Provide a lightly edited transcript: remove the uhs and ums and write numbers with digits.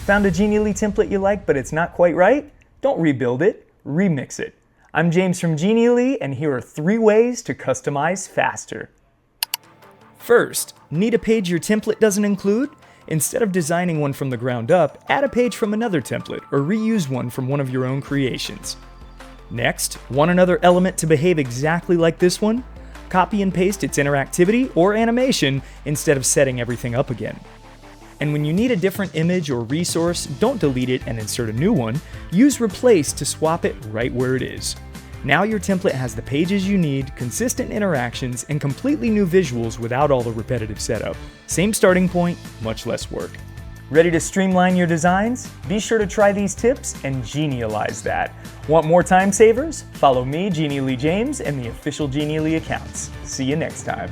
Found a Genially template you like but it's not quite right? Don't rebuild it, remix it. I'm James from Genially, and here are 3 ways to customize faster. First, need a page your template doesn't include? Instead of designing one from the ground up, add a page from another template or reuse one from one of your own creations. Next, want another element to behave exactly like this one? Copy and paste its interactivity or animation instead of setting everything up again. And when you need a different image or resource, don't delete it and insert a new one. Use replace to swap it right where it is. Now your template has the pages you need, consistent interactions, and completely new visuals without all the repetitive setup. Same starting point, much less work. Ready to streamline your designs? Be sure to try these tips and genialize that. Want more time savers? Follow me, Genially James, and the official Genially accounts. See you next time.